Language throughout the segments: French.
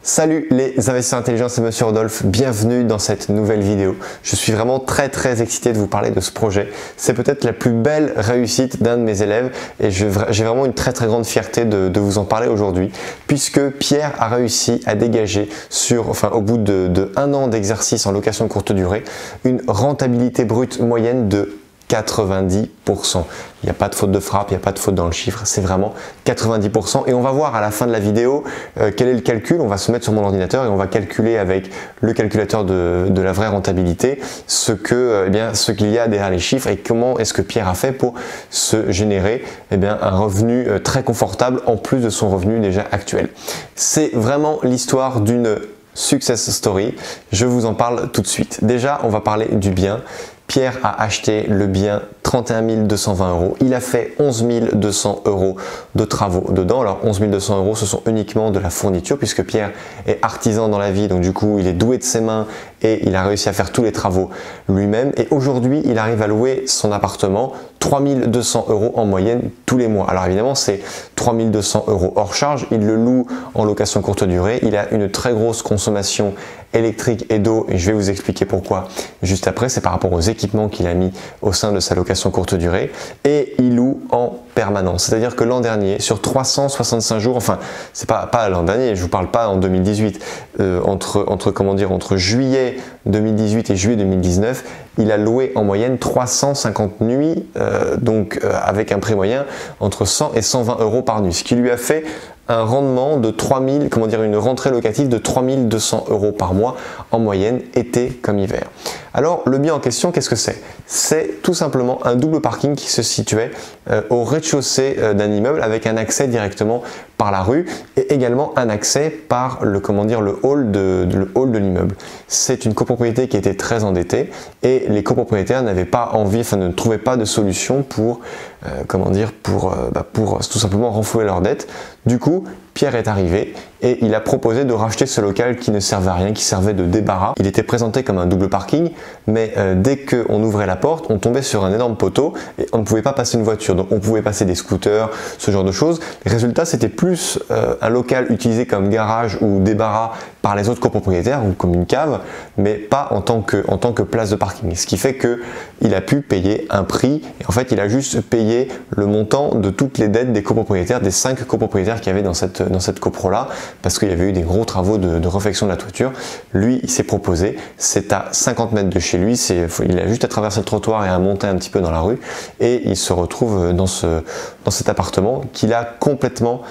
Salut les investisseurs intelligents, c'est Monsieur Rodolphe, bienvenue dans cette nouvelle vidéo. Je suis vraiment très excité de vous parler de ce projet. C'est peut-être la plus belle réussite d'un de mes élèves et j'ai vraiment une très grande fierté de vous en parler aujourd'hui, puisque Pierre a réussi à dégager au bout de 1 an d'exercice en location courte durée, une rentabilité brute moyenne de 90%. Il n'y a pas de faute de frappe, il n'y a pas de faute dans le chiffre, c'est vraiment 90%. Et on va voir à la fin de la vidéo quel est le calcul. On va se mettre sur mon ordinateur et on va calculer avec le calculateur de la vraie rentabilité ce qu'il y a derrière les chiffres et comment est-ce que Pierre a fait pour se générer un revenu très confortable en plus de son revenu déjà actuel. C'est vraiment l'histoire d'une success story. Je vous en parle tout de suite. Déjà, on va parler du bien. Pierre a acheté le bien 31 220 €. Il a fait 11 200 € de travaux dedans. Alors 11 200 €, ce sont uniquement de la fourniture puisque Pierre est artisan dans la vie, donc du coup il est doué de ses mains et il a réussi à faire tous les travaux lui-même. Et aujourd'hui, il arrive à louer son appartement 3 200 € en moyenne tous les mois. Alors évidemment, c'est 3 200 € hors charge. Il le loue en location courte durée. Il a une très grosse consommation électrique et d'eau et je vais vous expliquer pourquoi juste après. C'est par rapport aux équipements qu'il a mis au sein de sa location courte durée et il loue en permanence. C'est-à-dire que l'an dernier, sur 365 jours, enfin c'est pas l'an dernier, je vous parle pas en 2018, entre juillet 2018 et juillet 2019, il a loué en moyenne 350 nuits, avec un prix moyen entre 100 et 120 € par nuit, ce qui lui a fait un rendement de une rentrée locative de 3 200 € par mois en moyenne, été comme hiver. Alors le bien en question, qu'est-ce que c'est? C'est tout simplement un double parking qui se situait au rez-de-chaussée d'un immeuble avec un accès directement par la rue et également un accès par le hall de l'immeuble. C'est une copropriété qui était très endettée et les copropriétaires ne trouvaient pas de solution pour tout simplement renflouer leurs dettes. Du coup, Pierre est arrivé et il a proposé de racheter ce local qui ne servait à rien, qui servait de débarras. Il était présenté comme un double parking, mais dès qu'on ouvrait la porte, on tombait sur un énorme poteau et on ne pouvait pas passer une voiture. Donc on pouvait passer des scooters, ce genre de choses. Le résultat, c'était plus un local utilisé comme garage ou débarras par les autres copropriétaires ou comme une cave, mais pas en tant que place de parking. Ce qui fait qu'il a pu payer un prix et en fait il a juste payé le montant de toutes les dettes des copropriétaires, des 5 copropriétaires qu'il y avait dans cette copro là, parce qu'il y avait eu des gros travaux de réfection de la toiture. Lui, il s'est proposé, c'est à 50 mètres de chez lui, il a juste à traverser le trottoir et à monter un petit peu dans la rue et il se retrouve dans cet appartement qu'il a complètement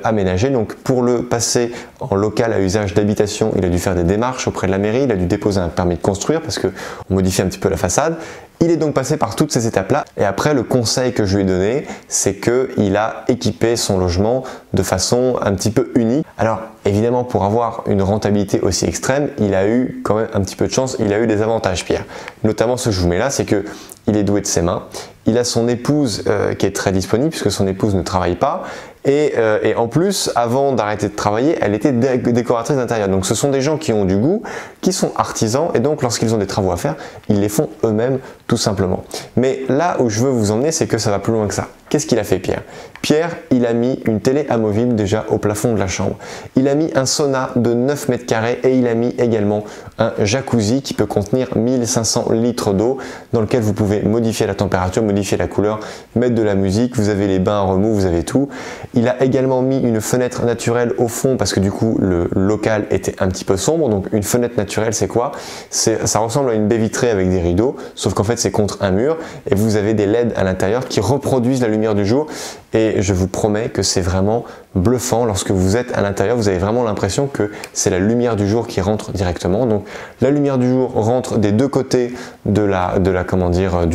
aménagé. Donc pour le passer en local à usage d'habitation, il a dû faire des démarches auprès de la mairie, il a dû déposer un permis de construire parce qu'on modifie un petit peu la façade. Il est donc passé par toutes ces étapes-là et après le conseil que je lui ai donné, c'est qu'il a équipé son logement de façon un petit peu unique. Alors évidemment, pour avoir une rentabilité aussi extrême, il a eu quand même un petit peu de chance, il a eu des avantages, Pierre. Notamment ce que je vous mets là, c'est qu'il est doué de ses mains, il a son épouse qui est très disponible puisque son épouse ne travaille pas. Et en plus, avant d'arrêter de travailler, elle était décoratrice d'intérieur. Donc ce sont des gens qui ont du goût, qui sont artisans et donc lorsqu'ils ont des travaux à faire, ils les font eux-mêmes tout simplement. Mais là où je veux vous emmener, c'est que ça va plus loin que ça. Qu'est-ce qu'il a fait Pierre? Pierre, il a mis une télé amovible déjà au plafond de la chambre. Il a mis un sauna de 9 mètres carrés et il a mis également un jacuzzi qui peut contenir 1500 litres d'eau dans lequel vous pouvez modifier la température, modifier la couleur, mettre de la musique, vous avez les bains à remous, vous avez tout. Il a également mis une fenêtre naturelle au fond parce que du coup le local était un petit peu sombre. Donc une fenêtre naturelle, c'est quoi? Ça ressemble à une baie vitrée avec des rideaux, sauf qu'en fait c'est contre un mur et vous avez des LED à l'intérieur qui reproduisent la lumière du jour et je vous promets que c'est vraiment bluffant. Lorsque vous êtes à l'intérieur, vous avez vraiment l'impression que c'est la lumière du jour qui rentre directement. Donc la lumière du jour rentre des deux côtés du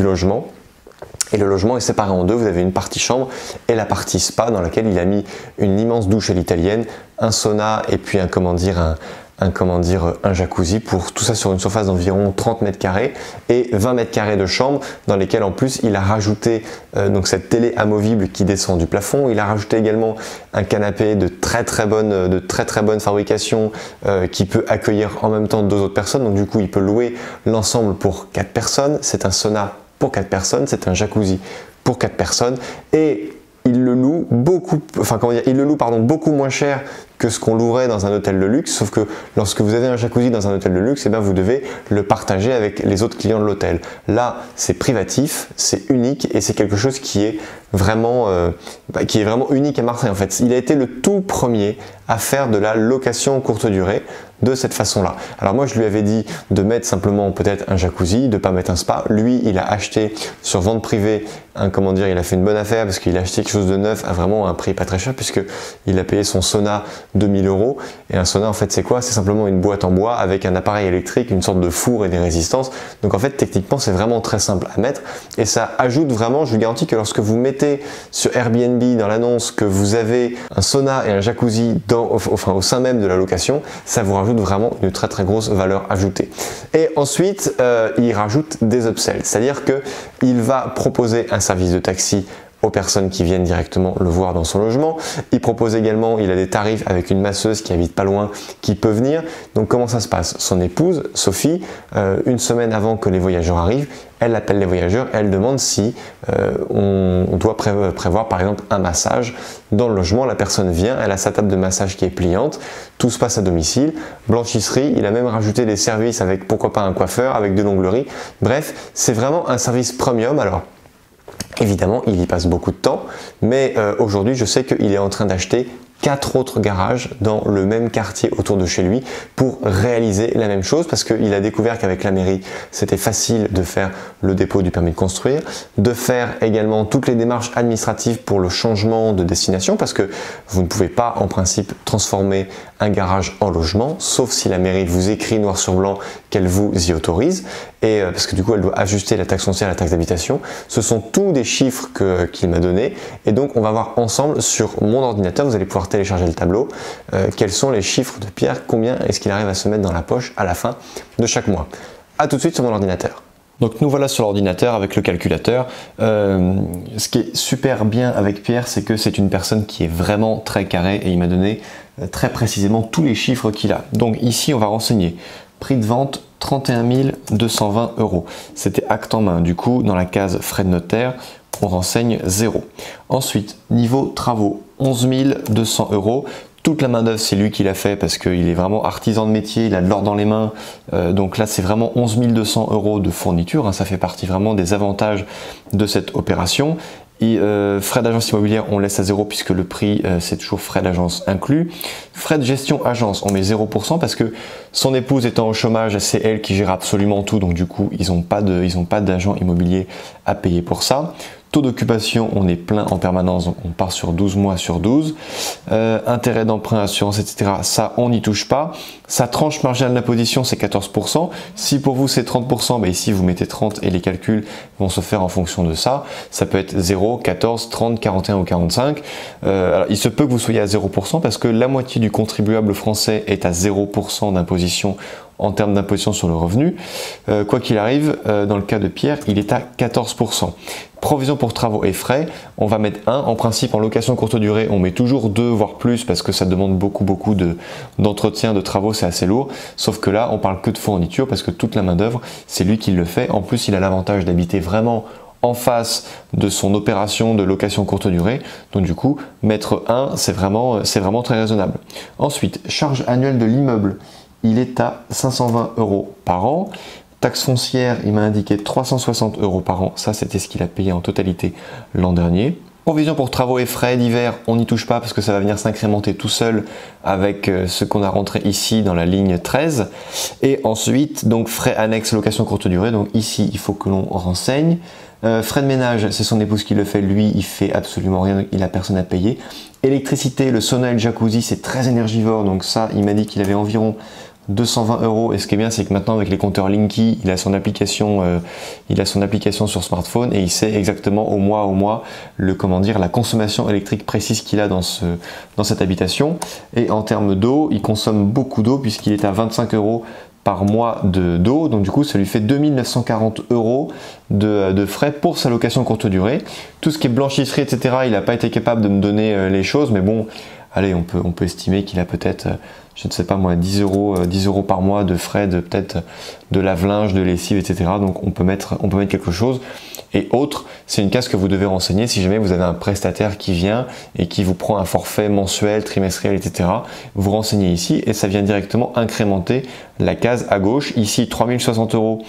logement. Et le logement est séparé en deux, vous avez une partie chambre et la partie spa dans laquelle il a mis une immense douche à l'italienne, un sauna et puis un jacuzzi, pour tout ça sur une surface d'environ 30 mètres carrés et 20 mètres carrés de chambre dans lesquels en plus il a rajouté cette télé amovible qui descend du plafond. Il a rajouté également un canapé de très bonne fabrication qui peut accueillir en même temps 2 autres personnes. Donc du coup il peut louer l'ensemble pour 4 personnes. C'est un sauna pour 4 personnes, c'est un jacuzzi pour 4 personnes et il le loue beaucoup moins cher que ce qu'on louerait dans un hôtel de luxe, sauf que lorsque vous avez un jacuzzi dans un hôtel de luxe, eh bien vous devez le partager avec les autres clients de l'hôtel. Là, c'est privatif, c'est unique et c'est quelque chose qui est vraiment unique à Marseille en fait. Il a été le tout premier à faire de la location courte durée de cette façon-là. Alors moi je lui avais dit de mettre simplement peut-être un jacuzzi, de ne pas mettre un spa. Lui il a acheté sur vente privée il a fait une bonne affaire parce qu'il a acheté quelque chose de neuf à vraiment un prix pas très cher puisque il a payé son sauna 2000 €. Et un sauna en fait c'est quoi? C'est simplement une boîte en bois avec un appareil électrique, une sorte de four et des résistances. Donc en fait techniquement c'est vraiment très simple à mettre et ça ajoute vraiment, je vous garantis que lorsque vous mettez sur Airbnb dans l'annonce que vous avez un sauna et un jacuzzi au sein même de la location, ça vous rajoute vraiment une très très grosse valeur ajoutée. Et ensuite il rajoute des upsells, c'est-à-dire que il va proposer un service de taxi aux personnes qui viennent directement le voir dans son logement. Il propose également, il a des tarifs avec une masseuse qui habite pas loin, qui peut venir. Donc comment ça se passe? Son épouse, Sophie, une semaine avant que les voyageurs arrivent, elle appelle les voyageurs, elle demande si on doit prévoir par exemple un massage dans le logement. La personne vient, elle a sa table de massage qui est pliante, tout se passe à domicile, blanchisserie, il a même rajouté des services avec pourquoi pas un coiffeur, avec de l'onglerie. Bref, c'est vraiment un service premium. Alors évidemment, il y passe beaucoup de temps, mais aujourd'hui, je sais qu'il est en train d'acheter 4 autres garages dans le même quartier autour de chez lui pour réaliser la même chose parce qu'il a découvert qu'avec la mairie c'était facile de faire le dépôt du permis de construire, de faire également toutes les démarches administratives pour le changement de destination parce que vous ne pouvez pas en principe transformer un garage en logement sauf si la mairie vous écrit noir sur blanc qu'elle vous y autorise et parce que du coup elle doit ajuster la taxe foncière, la taxe d'habitation. Ce sont tous des chiffres qu'il m'a donné et donc on va voir ensemble sur mon ordinateur, vous allez pouvoir télécharger le tableau, quels sont les chiffres de Pierre, combien est-ce qu'il arrive à se mettre dans la poche à la fin de chaque mois. A tout de suite sur mon ordinateur. Donc nous voilà sur l'ordinateur avec le calculateur. Ce qui est super bien avec Pierre, c'est que c'est une personne qui est vraiment très carré et il m'a donné très précisément tous les chiffres qu'il a. Donc ici on va renseigner prix de vente 31 220 €. C'était acte en main. Du coup dans la case frais de notaire on renseigne 0. Ensuite niveau travaux 11 200 €. Toute la main d'œuvre, c'est lui qui l'a fait parce qu'il est vraiment artisan de métier, il a de l'or dans les mains. Donc là, c'est vraiment 11 200 € de fourniture. Ça fait partie vraiment des avantages de cette opération. Et frais d'agence immobilière, on laisse à 0 puisque le prix, c'est toujours frais d'agence inclus. Frais de gestion agence, on met 0% parce que son épouse étant au chômage, c'est elle qui gère absolument tout. Donc du coup, ils n'ont pas d'agent immobilier à payer pour ça. Taux d'occupation, on est plein en permanence, donc on part sur 12 mois sur 12. Intérêt d'emprunt, assurance, etc. Ça, on n'y touche pas. Sa tranche marginale d'imposition, c'est 14%. Si pour vous, c'est 30%, bah ici, vous mettez 30 et les calculs vont se faire en fonction de ça. Ça peut être 0, 14, 30, 41 ou 45. Alors, il se peut que vous soyez à 0% parce que la moitié du contribuable français est à 0% d'imposition en termes d'imposition sur le revenu. Quoi qu'il arrive, dans le cas de Pierre, il est à 14%. Provision pour travaux et frais, on va mettre 1. En principe, en location courte durée, on met toujours 2, voire plus, parce que ça demande beaucoup d'entretien, de travaux, c'est assez lourd. Sauf que là, on parle que de fourniture, parce que toute la main d'œuvre, c'est lui qui le fait. En plus, il a l'avantage d'habiter vraiment en face de son opération de location courte durée. Donc du coup, mettre 1, c'est vraiment très raisonnable. Ensuite, charge annuelle de l'immeuble, il est à 520 € par an. Taxe foncière, il m'a indiqué 360 € par an. Ça, c'était ce qu'il a payé en totalité l'an dernier. Provision pour travaux et frais d'hiver, on n'y touche pas parce que ça va venir s'incrémenter tout seul avec ce qu'on a rentré ici dans la ligne 13. Et ensuite, donc frais annexes location courte durée. Donc ici, il faut que l'on renseigne. Frais de ménage, c'est son épouse qui le fait. Lui, il fait absolument rien. Il n'a personne à payer. Électricité, le sauna et le jacuzzi, c'est très énergivore. Donc ça, il m'a dit qu'il avait environ 220 €. Et ce qui est bien, c'est que maintenant avec les compteurs Linky, il a son application sur smartphone et il sait exactement au mois la consommation électrique précise qu'il a dans cette habitation. Et en termes d'eau, il consomme beaucoup d'eau puisqu'il est à 25 € par mois d'eau. Donc du coup, ça lui fait 2 940 € de frais pour sa location courte durée. Tout ce qui est blanchisserie, etc., il n'a pas été capable de me donner les choses, mais bon, allez, on peut estimer qu'il a peut-être, je ne sais pas moi, 10 € par mois de frais de peut-être de lave-linge, de lessive, etc. Donc on peut mettre quelque chose. Et autres, c'est une case que vous devez renseigner si jamais vous avez un prestataire qui vient et qui vous prend un forfait mensuel, trimestriel, etc. Vous renseignez ici et ça vient directement incrémenter la case à gauche. Ici, 3060 €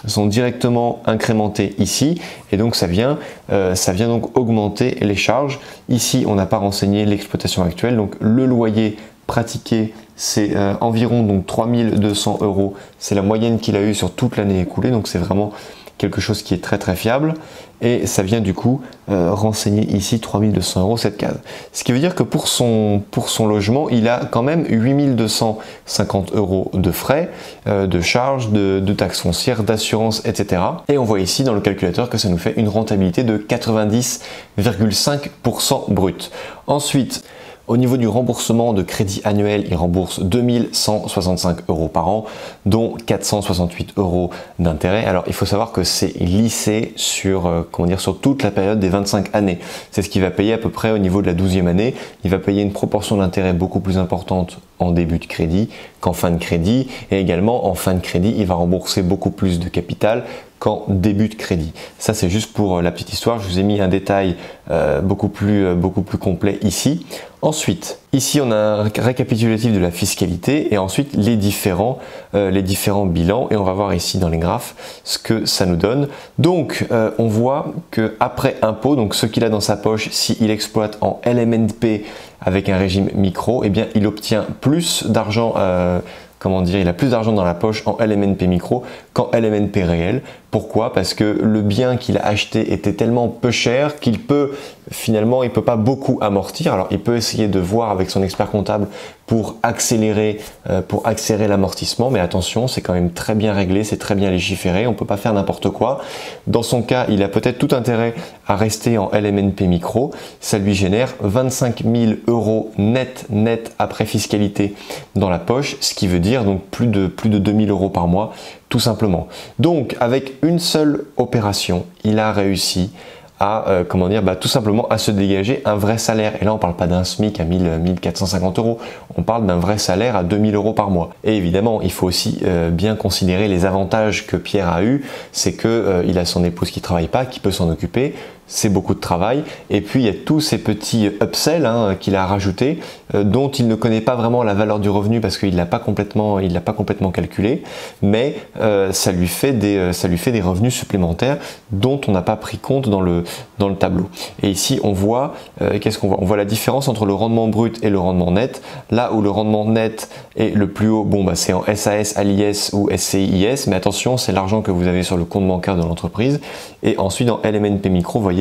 sont directement incrémentés ici et donc ça vient donc augmenter les charges. Ici, on n'a pas renseigné l'exploitation actuelle, donc le loyer pratiqué, c'est environ donc 3200 €. C'est la moyenne qu'il a eu sur toute l'année écoulée, donc c'est vraiment quelque chose qui est très très fiable et ça vient du coup renseigner ici 3200 € cette case. Ce qui veut dire que pour son logement, il a quand même 8250 € de frais, de charges, de taxes foncières, d'assurance, etc. Et on voit ici dans le calculateur que ça nous fait une rentabilité de 90,5% brut. Ensuite, au niveau du remboursement de crédit annuel, il rembourse 2165 € par an, dont 468 € d'intérêt. Alors il faut savoir que c'est lissé sur, sur toute la période des 25 années. C'est ce qu'il va payer à peu près au niveau de la 12e année. Il va payer une proportion d'intérêt beaucoup plus importante en début de crédit qu'en fin de crédit. Et également en fin de crédit, il va rembourser beaucoup plus de capital qu'en début de crédit. Ça c'est juste pour la petite histoire, je vous ai mis un détail beaucoup plus complet ici. Ensuite, ici on a un récapitulatif de la fiscalité et ensuite les différents bilans et on va voir ici dans les graphes ce que ça nous donne. Donc on voit que après impôt, donc ce qu'il a dans sa poche s'il exploite en LMNP avec un régime micro, eh bien il obtient plus d'argent il a plus d'argent dans la poche en LMNP micro qu'en LMNP réel. Pourquoi? Parce que le bien qu'il a acheté était tellement peu cher qu'il peut finalement, il peut pas beaucoup amortir. Alors il peut essayer de voir avec son expert comptable pour accélérer l'amortissement, mais attention, c'est quand même très bien réglé, c'est très bien légiféré, on peut pas faire n'importe quoi. Dans son cas, il a peut-être tout intérêt à rester en LMNP micro. Ça lui génère 25 000 € net après fiscalité dans la poche, ce qui veut dire donc plus de 2000 € par mois, tout simplement. Donc avec une seule opération, il a réussi à tout simplement à se dégager un vrai salaire. Et là on parle pas d'un SMIC à 1450 €, on parle d'un vrai salaire à 2000 € par mois. Et évidemment il faut aussi bien considérer les avantages que Pierre a eu, c'est que il a son épouse qui travaille pas, qui peut s'en occuper. C'est beaucoup de travail et puis il y a tous ces petits upsells qu'il a rajoutés dont il ne connaît pas vraiment la valeur du revenu parce qu'il l'a pas complètement calculé, mais ça lui fait des revenus supplémentaires dont on n'a pas pris compte dans le tableau. Et ici on voit qu'est-ce qu'on voit? On voit la différence entre le rendement brut et le rendement net. Là où le rendement net est le plus haut, c'est en SAS, ALIS ou SCIS, mais attention, c'est l'argent que vous avez sur le compte bancaire de l'entreprise. Et ensuite dans LMNP micro, vous voyez,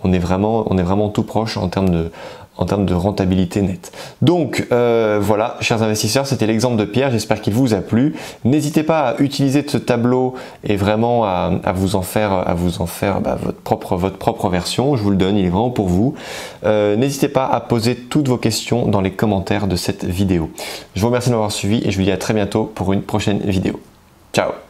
on est vraiment tout proche en termes de rentabilité nette. Donc voilà, chers investisseurs, c'était l'exemple de Pierre, j'espère qu'il vous a plu. N'hésitez pas à utiliser ce tableau et vraiment à vous en faire votre propre version. Je vous le donne, il est vraiment pour vous. N'hésitez pas à poser toutes vos questions dans les commentaires de cette vidéo. Je vous remercie de m'avoir suivi et je vous dis à très bientôt pour une prochaine vidéo. Ciao!